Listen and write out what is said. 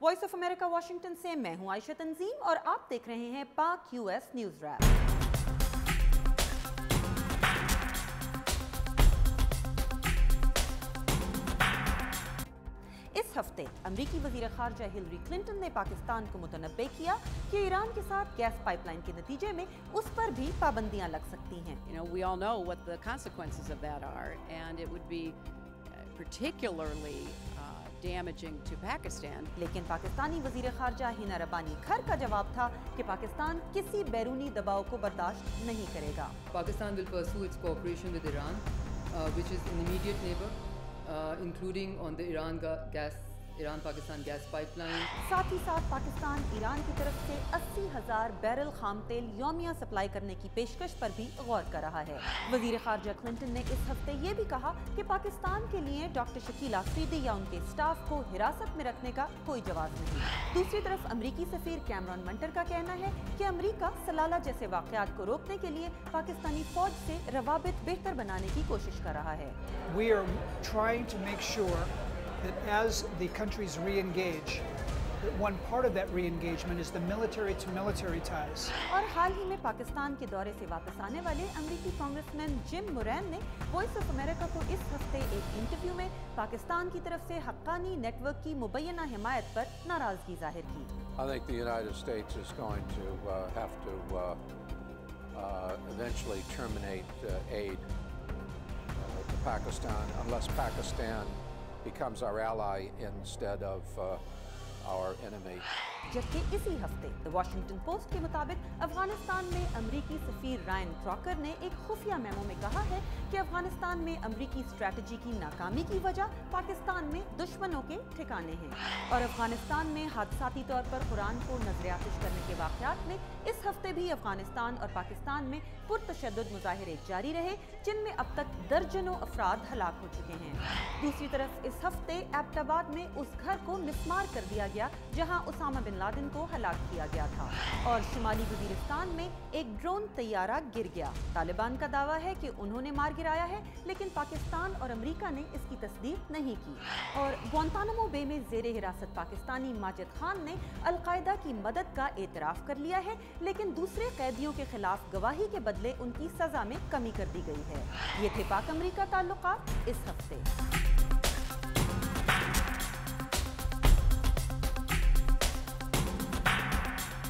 Voice of America Washington से मैं हूं आयशा तंजीम और आप देख रहे हैं पाक यूएस न्यूज रैप। इस हफ्ते अमरीकी वजीर खारजा हिलरी क्लिंटन ने पाकिस्तान को मुतनब्बे किया कि ईरान के साथ गैस पाइपलाइन के नतीजे में उस पर भी पाबंदियां लग सकती हैं। We all know what the consequences of that are, and it would be particularly damaging to Pakistan. लेकिन पाकिस्तानी वजीर खारजा हिना रब्बानी खर का जवाब था कि पाकिस्तान किसी बैरूनी दबाव को बर्दाश्त नहीं करेगा। Pakistan will pursue its cooperation with Iran, which is an immediate neighbor, including on the Iran-Pakistan gas pipeline. साथ ही साथ पाकिस्तान ईरान की तरफ से 80,000 बैरल खाम तेल यौमिया सप्लाई करने की पेशकश पर भी गौर कर रहा है। वजीर खारजा क्लिंटन ने इस हफ्ते ये भी कहा कि पाकिस्तान के लिए डॉक्टर शकील आफरीदी या उनके स्टाफ को हिरासत में रखने का कोई जवाब नहीं। दूसरी तरफ अमरीकी सफीर कैमरॉन मंटर का कहना है कि अमरीका सलाला जैसे वाकयात को रोकने के लिए पाकिस्तानी फौज से रवाबित बेहतर बनाने की कोशिश कर रहा है। We are trying to make sure that as the countries re-engage, that one part of that re-engagement is the military-to-military ties. और हाल ही में पाकिस्तान के दौरे से वापस आने वाले अमरीकी कांग्रेसमैन जिम मोरैन ने वॉइस ऑफ अमेरिका को इस हफ्ते एक इंटरव्यू में पाकिस्तान की तरफ से हक्कानी नेटवर्क की मुबैना हिमायत पर नाराजगी जाहिर की। I think the United States is going to have to eventually terminate aid to Pakistan unless Pakistan becomes our ally instead of our enemy. जबकि इसी हफ्ते द वाशिंगटन पोस्ट के मुताबिक अफगानिस्तान में अमरीकी सफीर रायन क्रॉकर ने एक खुफिया मेमो में कहा है कि अफगानिस्तान में अमरीकी स्ट्रेटजी की नाकामी की वजह पाकिस्तान में दुश्मनों के ठिकाने हैं और अफगानिस्तान में हादसाती तौर पर कुरान को नजर-ए-आतिश करने के वाकयात में इस हफ्ते भी अफगानिस्तान और पाकिस्तान में पुरतशद्दुद मुजाहिरे जारी रहे जिनमें अब तक दर्जनों अफराद हलाक हो चुके हैं। दूसरी तरफ इस हफ्ते एबटाबाद में उस घर को मिसमार कर दिया गया जहां उसामा बिन लादेन को हलाक किया गया था और शुमाली वजीरिस्तान में एक ड्रोन तैयारा गिर गया। तालिबान का दावा है कि उन्होंने मार गिराया है लेकिन पाकिस्तान और अमेरिका ने इसकी तस्दीक नहीं की। और ग्वांतानामो बे में जेरे हिरासत पाकिस्तानी माजिद खान ने अलकायदा की मदद का एतराफ कर लिया है लेकिन दूसरे कैदियों के खिलाफ गवाही के बदले उनकी सजा में कमी कर दी गई है। ये थे पाक अमरीका ताल्लुकात इस हफ्ते।